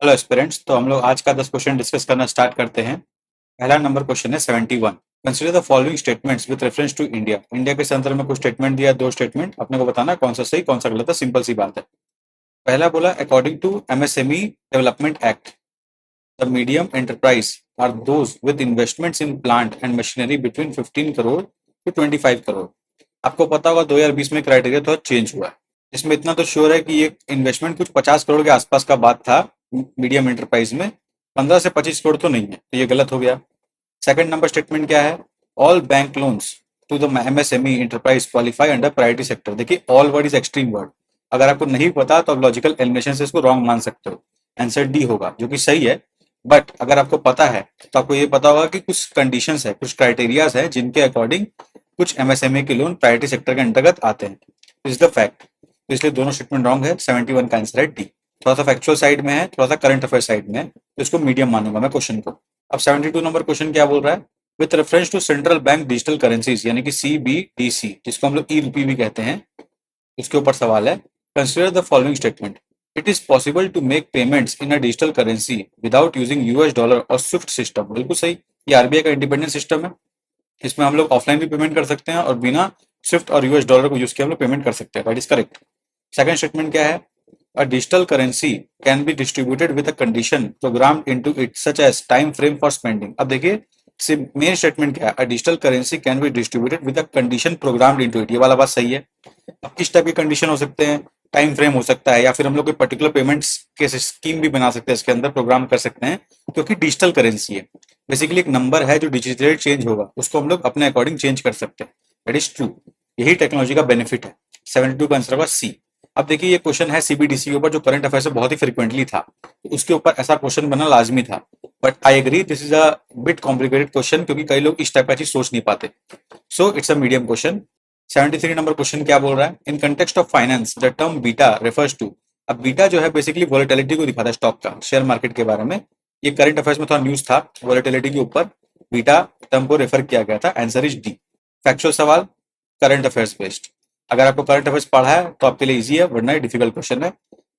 Hello aspirants. तो हम लोग आज का 10 क्वेश्चन डिस्कस करना स्टार्ट करते हैं। पहला नंबर क्वेश्चन है 71। Consider the following statements with reference to India. India के संदर्भ में कुछ स्टेटमेंट दिया, दो स्टेटमेंट अपने को बताना है कौन सा सही कौन सा गलत है। सिंपल सी बात है। पहला बोला according to MSME development act the medium enterprise are those with investments in plant and machinery between 15 crore to 25 crore. आपको पता होगा 2020 में क्राइटेरिया थोड़ा चेंज हुआ है। इसमें इतना तो श्योर है कि ये इन्वेस्टमेंट कुछ 50 करोड़ के आसपास का बात था। मीडियम एंटरप्राइज में 15 से 25 करोड़ तो नहीं है, तो ये गलत हो गया। सेकंड नंबर स्टेटमेंट क्या है? All bank loans to the MSME enterprise qualify under priority sector. देखिए all word is extreme word. अगर आपको नहीं पता तो आप लॉजिकल एलिमिनेशन से इसको रॉन्ग मान सकते हो। आंसर डी होगा जो कि सही है। बट अगर आपको पता है तो आपको ये पता होगा कि कुछ कंडीशंस है, कुछ क्राइटेरियाज है जिनके अकॉर्डिंग कुछ एमएसएमई के लोन प्रायोरिटी सेक्टर के अंतर्गत आते हैं। Is the fact. तो इसलिए दोनों स्टेटमेंट रॉन्ग है। 71 का आंसर है डी। थोड़ा सा फैक्चुअल साइड में है, थोड़ा सा करंट अफेयर साइड में है, तो इसको मीडियम मानूंगा मैं क्वेश्चन को। अब 72 नंबर क्वेश्चन क्या बोल रहा है? With reference to central bank digital currencies यानी कि सीबीडीसी, जिसको हम लोग ई रूपी भी कहते हैं, इसके ऊपर सवाल है। Consider the following statement. It is possible to make payments in a digital currency without using US dollar और स्विफ्ट सिस्टम। बिल्कुल सही। ये आरबीआई का इंडिपेंडेंट सिस्टम है। इसमें हम लोग ऑफलाइन भी पेमेंट कर सकते हैं और बिना स्विफ्ट और यूएस डॉलर को यूज किए हम लोग पेमेंट कर सकते हैं। That is correct. Second statement क्या है? A digital currency can be distributed with a condition programmed into it such as time frame for spending। अब देखिए मेन स्टेटमेंट क्या है? A digital currency can be distributed with a condition programmed into it। ये वाला बात सही है। अब किस टाइप के कंडीशन हो सकते हैं? टाइम फ्रेम हो सकता है, या फिर हम लोग कोई पर्टिकुलर पेमेंट्स के स्कीम भी बना सकते हैं, इसके अंदर प्रोग्राम कर सकते हैं, क्योंकि डिजिटल करेंसी है। बेसिकली एक नंबर है जो डिजिटली चेंज होगा, उसको हम लोग अपने अकॉर्डिंग चेंज कर सकते हैं। That is true. यही टेक्नोलॉजी का बेनिफिट है। 72 का आंसर होगा सी। अब देखिए ये क्वेश्चन है सीबीडीसी के ऊपर, जो करंट अफेयर से बहुत ही फ्रिक्वेंटली था, तो उसके ऊपर ऐसा क्वेश्चन बनना लाजमी था। But I agree this is a bit complicated question, क्योंकि कई लोग इस टाइप का चीज सोच नहीं पाते। So it's a medium question. 73 number question क्या बोल रहा है? In context of finance the term beta refers to. अब बीटा जो है बेसिकली वॉलेटिलिटी को दिखाता है, स्टॉक का, शेयर मार्केट के बारे में। ये करंट अफेयर्स में थोड़ा न्यूज था, वॉलेटिलिटी के ऊपर बीटा टर्म को रेफर किया गया था। Answer is D. फैक्चुअल सवाल, करंट अफेयर्स बेस्ड। अगर आपको करंट अफेयर्स पढ़ा है तो आपके लिए इजी है, वरना डिफिकल्ट क्वेश्चन है।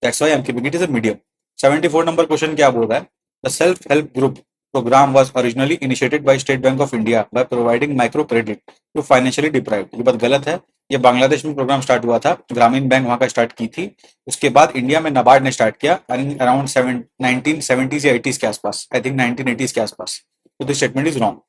That's why I am keeping it is a medium. 74 number question क्या बोल रहा है? The self help group programme was originally initiated by State Bank of India by providing micro credit to financially deprived. ये बात गलत है। ये बांग्लादेश में प्रोग्राम स्टार्ट हुआ था, ग्रामीण बैंक वहां का स्टार्ट की थी। उसके बाद इंडिया में नाबार्ड ने स्टार्ट किया अराउंड 1970s या 80s के आसपास, आई थिंक 1980s के आसपास। तो this statement is wrong.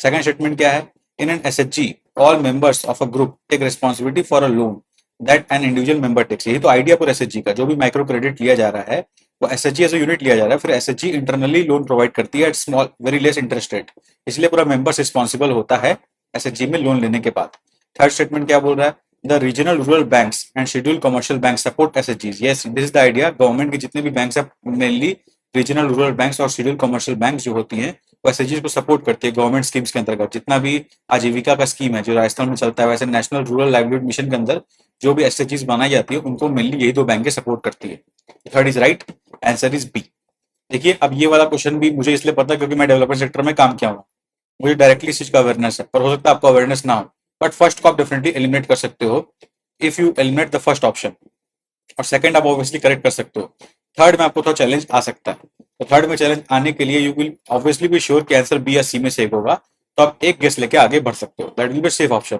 Second statement क्या है? In an SHG all members of a group take responsibility for a loan that an individual member takes. यही तो आइडिया पूरा एसएचजी का। जो भी माइक्रो क्रेडिट लिया जा रहा है वो एसएचजी एज अ यूनिट लिया जा रहा है, फिर एसएचजी इंटरनली लोन प्रोवाइड करती है at small very less interest rate. इसलिए पूरा मेंबर्स रिस्पॉन्सिबल होता है एसएचजी में लोन लेने के बाद। थर्ड स्टेटमेंट क्या बोल रहा है? The regional rural banks and schedule commercial bank support एसएचजीज। Yes, this is the idea. Government के जितने भी बैंक्स है, मेनली रीजनल रूरल बैंक्स और शेड्यूल कमर्शियल बैंक जो होती हैं, वो एसएचजीज को सपोर्ट करती है गवर्नमेंट स्कीम्स के अंतर्गत। जितना भी आजीविका का स्कीम है जो राजस्थान में चलता है, वैसे नेशनल रूरल लाइवलीहुड मिशन के अंदर जो भी एसएचजीज बनाई जाती है, उनको मेनली यही दो बैंकें सपोर्ट करती है। Third is right. Answer is B. देखिए अब ये वाला क्वेश्चन भी मुझे इसलिए पता है क्योंकि मैं डेवलपमेंट सेक्टर में काम किया हूँ। मुझे डायरेक्टली इस चीज का अवेयरनेस है, पर हो सकता है आपको अवेयरनेस ना हो। बट फर्स्ट को आप डेफिनेटली एलिमिनेट कर सकते हो if you eliminate the first option, और सेकंड आप ऑब्वियसली करेक्ट कर सकते हो। थर्ड में आपको थोड़ा चैलेंज आ सकता है। तो थर्ड में चैलेंज आने के लिए you will obviously be sure कि आंसर बी या सी में से एक होगा, तो आप एक गेस लेके आगे बढ़ सकते हो। That will be safe option.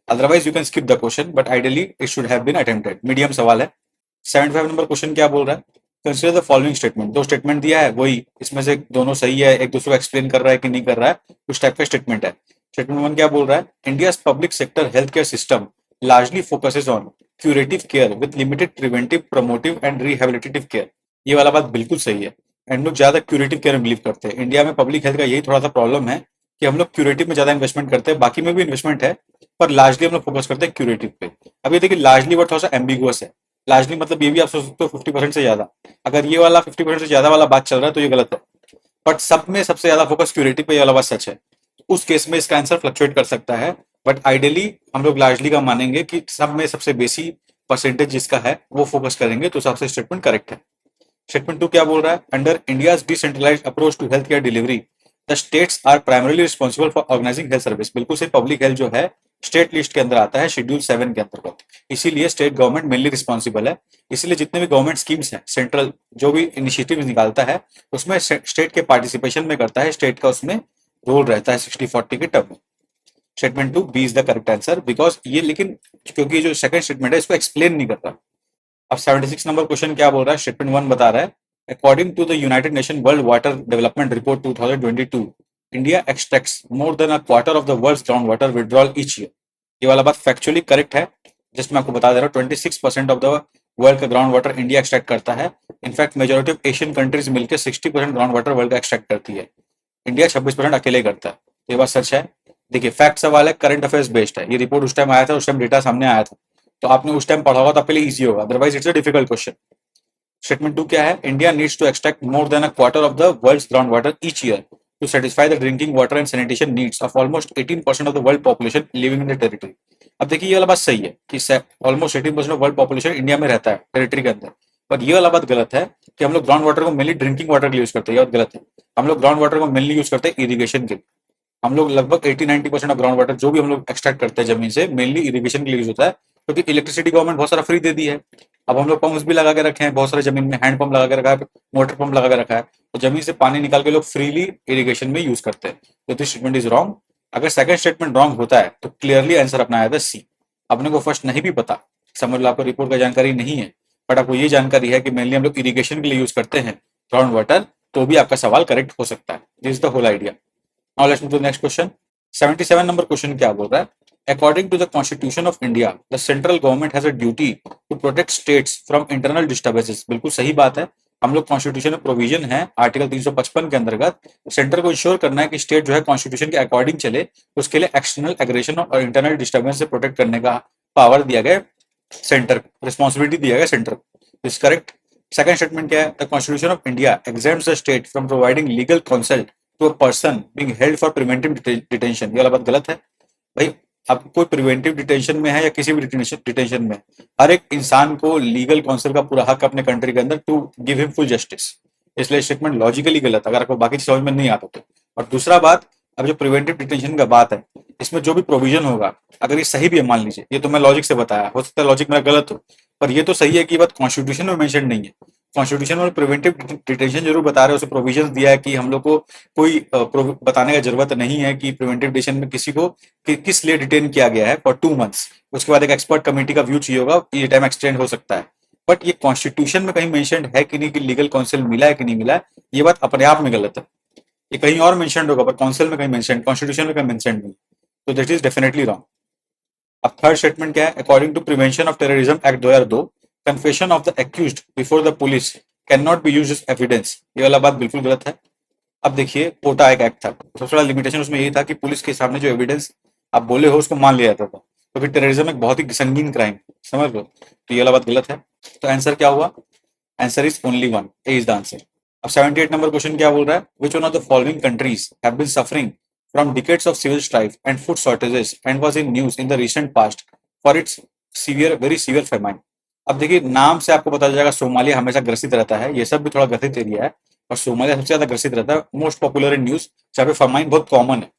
Otherwise you can skip the question, but ideally it should have been attempted. Medium सवाल है। 75 नंबर क्वेश्चन क्या बोल रहा है? Consider the following statement. दो स्टेटमेंट दिया है, वही इसमें से दोनों सही है, एक दूसरे को एक्सप्लेन कर रहा है कि नहीं कर रहा है, उस टाइप का स्टेटमेंट है। स्टेटमेंट वन क्या बोल रहा है? India public sector health care system largely focuses on curative care with limited preventive promotive and rehabilitative care. ये वाला बात बिल्कुल सही है। एंड लोग ज्यादा क्यूरेटिव केयर में बिलीव करते हैं। इंडिया में पब्लिक हेल्थ का यही थोड़ा सा प्रॉब्लम है कि हम लोग क्यूरेटिव में ज्यादा इन्वेस्टमेंट करते हैं, बाकी में भी इन्वेस्टमेंट है, पर लार्जली हम लोग फोकस करते हैं क्यूरेटिव पे। अब ये देखिए लार्जली वर्ड थोड़ा सा एम्बिगुअस है। लार्जली मतलब ये भी आप सोच सकते हो 50% से ज्यादा। अगर ये वाला 50% से ज्यादा वाला बात चल रहा है तो ये गलत है। बट सब में सबसे ज्यादा फोकस क्यूरेटिव पे, ये वाला बात सच है। उस केस में इसका आंसर फ्लक्चुएट कर सकता है, बट आइडियली हम लोग लार्जली का मानेंगे कि सब में सबसे बेसी परसेंटेज जिसका है वो फोकस करेंगे, तो सबसे स्टेटमेंट करेक्ट है। स्टेटमेंट टू क्या बोल रहा है? Under India's decentralised approach to health care delivery the states are primarily responsible for organising health service. बिल्कुल से पब्लिक हेल्थ जो है स्टेट लिस्ट के अंदर आता है, शेड्यूल 7 के अंतर्गत। इसीलिए स्टेट गवर्नमेंट मेनली रिस्पॉन्सिबल है। इसीलिए जितने भी गवर्नमेंट स्कीम्स हैं, सेंट्रल जो भी इनिशिएटिव निकालता है उसमें स्टेट के पार्टिसिपेशन में करता है, स्टेट का उसमें रोल रहता है 60-40 के टर्म में। Statement 2 B is the correct answer, because ये लेकिन क्योंकि ये जो सेकंड स्टेटमेंट है इसको एक्सप्लेन नहीं करता। अब 76 नंबर क्वेश्चन क्या बोल रहा है, स्टेटमेंट 1 बता रहा है according to the United Nation World Water Development Report 2022 India extracts more than a quarter of the world's ground water withdrawal each year. ये वाला बात फैक्चुअली करेक्ट है। जस्ट मैं आपको बता दे रहा हूँ 26% ऑफ द वर्ल्ड का ग्राउंड वाटर इंडिया एक्सट्रैक्ट करता है। In fact majority of Asian countries मिलकर 60% ग्राउंड वाटर वर्ल्ड का एक्सट्रैक्ट करती है, इंडिया 26% अकेले करता है। ये बात सच है। देखिए फैक्ट सवाल है, करंट अफेयर्स बेस्ड है। ये रिपोर्ट उस टाइम आया था, उस टाइम डेटा सामने आया था, तो आपने उस टाइम पढ़ा होगा तो आपके लिए इजी होगा, otherwise it's a difficult question. Statement 2 क्या है, India needs to extract more than a quarter of the world's ground water each year to satisfy the drinking water and sanitation needs of almost 18% of the world population living in the territory. अब देखिए ये वाला बात सही है कि almost 18% of world population India में रहता है टेरिटरी के अंदर, पर ये वाला बात गलत है कि हम लोग ग्राउंड वाटर को मेनली ड्रिंकिंग वाटर के लिए यूज करते हैं। ये बात गलत है। हम लोग ग्राउंड वाटर को मेनली यूज करते हैं इरिगेशन के लिए। हम लोग लगभग 80-90% ऑफ ग्राउंड वाटर जो भी हम लोग एक्सट्रैक्ट करते हैं जमीन से मेनली इरिगेशन के लिए यूज होता है, क्योंकि इलेक्ट्रिसिटी गवर्नमेंट बहुत सारा फ्री दे दी है। अब हम लोग पंप्स भी लगा के रखे हैं बहुत सारे जमीन में, हैंड पंप लगा के रखा है, मोटर पंप लगा के रखा है, तो जमीन से पानी निकाल के लोग फ्रीली इरिगेशन में यूज करते हैं। तो दिस स्टेटमेंट इज रॉन्ग। अगर सेकंड स्टेटमेंट रॉन्ग होता है तो क्लियरली आंसर अपना आया था सी। अपने को फर्स्ट नहीं भी पता, समझ लो आपको रिपोर्ट का जानकारी नहीं है, बट आपको ये जानकारी है कि मेनली हम लोग इरिगेशन के लिए यूज करते हैं ग्राउंड वाटर, तो भी आपका सवाल करेक्ट हो सकता है। This is the whole idea. Now let's move to next question. 77 number question क्या बोल रहा है, according to the constitution of India the central government has a duty to protect states from internal disturbances. बिल्कुल सही बात है। हम लोग कॉन्स्टिट्यूशन में प्रोविजन है आर्टिकल 355 के अंतर्गत सेंटर को इंश्योर करना है कि स्टेट जो है कॉन्स्टिट्यूशन के अकॉर्डिंग चले, उसके लिए एक्सटर्नल एग्रेशन और इंटरनल डिस्टर्बेंस से प्रोटेक्ट करने का पावर दिया गया सेंटर, रिस्पॉन्सिबिलिटी दिया गया सेंटर को। Is correct. सेकंड स्टेटमेंट क्या है, the constitution of India exempts the state from providing legal counsel to a person being held for preventive detention. ये वाला बात गलत है भाई। आप कोई प्रिवेंटिव डिटेंशन में है या किसी भी डिटेंशन में, हर एक इंसान को लीगल काउंसिल का पूरा हक अपने कंट्री के अंदर to give him full justice. इसलिए स्टेटमेंट लॉजिकली गलत अगर आपको बाकी समझ में नहीं आता तो। और दूसरा बात, अब जो प्रिवेंटिव डिटेंशन का बात है इसमें जो भी प्रोविजन होगा अगर ये सही भी है, मान लीजिए ये तो मैं लॉजिक से बताया, हो सकता है लॉजिक मेरा गलत हो, पर ये तो सही है कि ये बात कॉन्स्टिट्यूशन में मेंशन नहीं है। कॉन्स्टिट्यूशन में प्रिवेंटिव डिटेंशन जरूर बता रहे हैं, उसे प्रोविजन दिया है कि हम लोग को कोई बताने का जरूरत नहीं है कि प्रिवेंटिव डिटेंशन में किसी को किस लिए डिटेन किया गया है फॉर 2 मंथ्स। उसके बाद एक एक्सपर्ट कमेटी का व्यू चाहिए होगा, ये टाइम एक्सटेंड हो सकता है। बट ये कॉन्स्टिट्यूशन में कहीं मेंशन है कि नहीं कि लीगल काउंसिल मिला है कि नहीं मिला है, ये बात अपने आप में गलत है। ये कहीं और मेंशन होगा पर काउंसिल में कहीं मेंशन, कॉन्स्टिट्यूशन में कहीं मेंशन नहीं, तो दिस इज डेफिनेटली रॉन्ग। अब थर्ड स्टेटमेंट क्या है, according to prevention of terrorism act 2002 confession of the accused before the police cannot be used as evidence. ये वाला बात बिल्कुल गलत है। अब देखिए कोटा एक एक्ट था, सबसे बड़ा लिमिटेशन उसमें यही था कि पुलिस के सामने जो एविडेंस आप बोले हो उसको मान लिया जाता था, तो फिर टेररिज्म एक बहुत ही संगीन क्राइम, समझ लो, तो ये वाला बात गलत है। तो आंसर क्या हुआ, answer is only one, A is the answer. अब 78 नंबर क्वेश्चन क्या बोल रहा है, which one of the following countries have been suffering from decades of civil strife and food shortages and was in news in the recent past for its severe very severe famine. अब देखिए नाम से आपको पता चल जाएगा Somalia हमेशा ग्रसित रहता है, ये सब भी थोड़ा ग्रसित एरिया है, और सोमालिया सबसे ज्यादा ग्रसित रहता है, मोस्ट पॉपुलर इन न्यूज, जहाँ पे फर्माइन बहुत कॉमन है।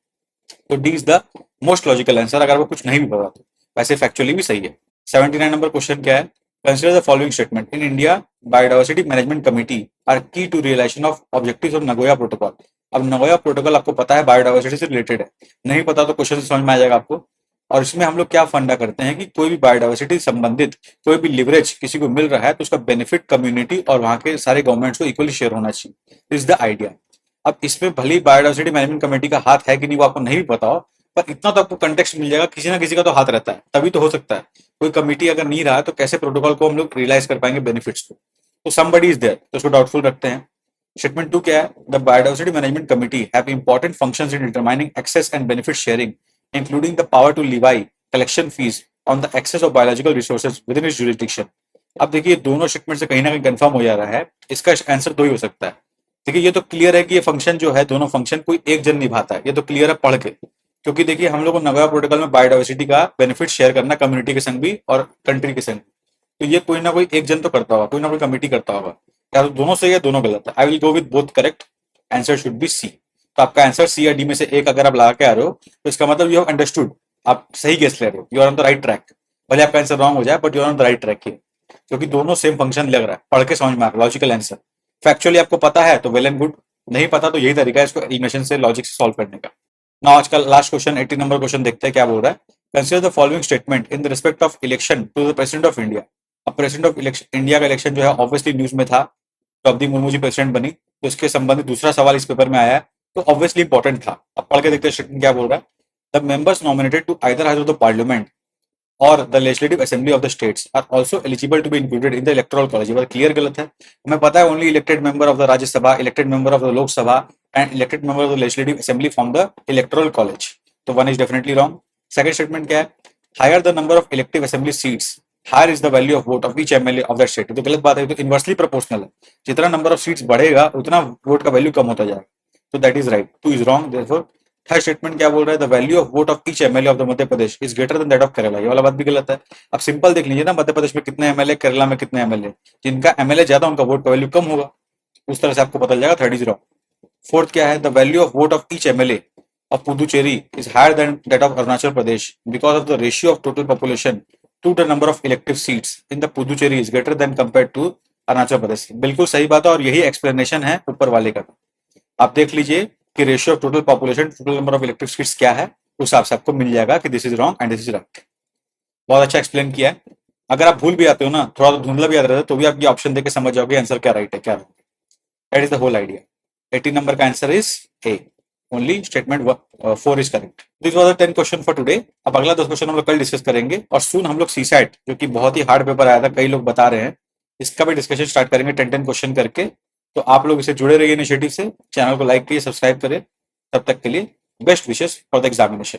तो D is the most logical answer अगर वो कुछ नहीं भी पता तो, वैसे फैक्चुअली भी सही है। 79 नंबर क्वेश्चन क्या है, consider the following statement, in India biodiversity management committee are key to realization of objectives of Nagoya protocol. अब नगोया प्रोटोकॉल आपको पता है बायोडाइवर्सिटी से रिलेटेड है, नहीं पता तो क्वेश्चन से समझ में आ जाएगा आपको। और इसमें हम लोग क्या फंडा करते हैं कि कोई भी बायोडाइवर्सिटी संबंधित कोई भी लिवरेज किसी को मिल रहा है तो उसका बेनिफिट कम्युनिटी और वहां के सारे गवर्नमेंट्स को इक्वली शेयर होना चाहिए, इज द आइडिया। अब इसमें भले ही बायोडाइवर्सिटी मैनेजमेंट कमेटी का हाथ है कि नहीं वो आपको नहीं भी पता हो, पर इतना तो आपको कंटेक्स्ट मिल जाएगा, किसी ना किसी का तो हाथ रहता है, तभी तो हो सकता है। कोई कमेटी अगर नहीं रहा तो कैसे प्रोटोकॉल को हम लोग रियलाइज कर पाएंगे बेनिफिट्स को, तो समबडी इज देयर, तो उसको डाउटफुल रखते हैं। स्टेटमेंट 2 क्या है, the biodiversity management committee have important functions in determining access and benefit sharing including the power to levy collection fees on the access of biological resources within its jurisdiction. अब देखिए दोनों statement से कहीं ना कहीं confirm हो जा रहा है, इसका आंसर दो ही हो सकता है। देखिए ये तो क्लियर है कि ये फंक्शन जो है दोनों फंक्शन कोई एक जन निभाता है, ये तो क्लियर है पढ़ के, क्योंकि देखिए हम लोग को नगोया प्रोटोकॉल में बायोडाइवर्सिटी का बेनिफिट शेयर करना कम्युनिटी के संग भी और कंट्री के संग, तो ये कोई ना कोई एक जन तो करता होगा, कोई ना कोई कमेटी करता होगा, या तो दोनों सही है दोनों गलत है। I will go with both correct, answer should be C. तो आपका आंसर सी या डी में से एक अगर आप लगा के आ रहे हो तो इसका मतलब यू हैव अंडरस्टूड, आप सही गेस ले रहे हो, you are on the right track. भले आपका आंसर रॉन्ग हो जाए but you are on the right track here, क्योंकि दोनों सेम फंक्शन लग रहा है, पढ़ के समझ में आ रहा है, लॉजिकल आंसर। फैक्चुअली आपको पता है तो वेल एंड गुड, नहीं पता तो यही तरीका है इसको एलिमिनेशन से, लॉजिक से सॉल्व करने का। ना आज का लास्ट क्वेश्चन 80 नंबर क्वेश्चन देखते हैं क्या बोल रहा है। Consider the following statement in the respect of election to the president of India. अब प्रेसिडेंट ऑफ इलेक्शन इंडिया का इलेक्शन जो है ऑब्वियसली न्यूज में था, द्रौपदी मुर्मू जी प्रेसिडेंट बनी, तो इसके संबंधित दूसरा सवाल इस पेपर में आया है, तो ऑब्वियसली इंपॉर्टेंट था। अब पढ़ के देखते हैं स्टेटमेंट क्या बोल रहा है। The members nominated to either house of the parliament और the legislative assembly of the states are also eligible to be included in the electoral college. ये क्लियर गलत है। हमें पता है only elected member of the Rajya Sabha, elected member of the Lok Sabha and elected member of the legislative assembly from the electoral college, तो one is definitely wrong. Second statement क्या है, higher the number of elective assembly seats higher is the value of vote of each MLA of that state. तो गलत बात है, तो inversely proportional है, जितना नंबर ऑफ सीट्स बढ़ेगा उतना वोट का वैल्यू कम होता जाएगा, तो that is right, two is wrong therefore. Third statement क्या बोल रहा है, the value of vote of each MLA of the Madhya Pradesh is greater than that of Kerala. ये वाला बात भी गलत है। अब सिंपल देख लीजिए ना, मध्य प्रदेश में कितने एमएलए, केरला में कितने एमएलए, जिनका एमएलए ज्यादा उनका वोट का वैल्यू कम होगा, उस तरह से आपको पता चलेगा। Third is wrong. फोर्थ क्या है, the value of vote of each MLA of Puducherry is higher than that of Arunachal Pradesh because of the ratio of total population to the number of elective seats in the Puducherry is greater than compared to Arunachal Pradesh। बिल्कुल सही बात है और यही explanation है ऊपर वाले का। आप देख लीजिए कि ratio of total population total number of elective seats क्या है, उस हिसाब से आपको मिल जाएगा कि this is wrong and this is right. बहुत अच्छा एक्सप्लेन किया है। अगर आप भूल भी आते हो ना, थोड़ा तो धुंधला भी याद रहता है, तो भी आप ये ऑप्शन देके समझ जाओगे आंसर क्या राइट है क्या wrong. That is the whole idea. 80 number का answer is A, only statement 4 is correct. This was the 10 question for today. अब अगला 10 क्वेश्चन हम लोग कल डिस्कस करेंगे, और सून हम लोग सीसैट जो कि बहुत ही हार्ड पेपर आया था, कई लोग बता रहे हैं, इसका भी डिस्कशन स्टार्ट करेंगे 10-10 क्वेश्चन करके। तो आप लोग इसे जुड़े रहिए इनिशिएटिव से, चैनल को लाइक कीजिए, सब्सक्राइब करें। तब तक के लिए best wishes for the examination.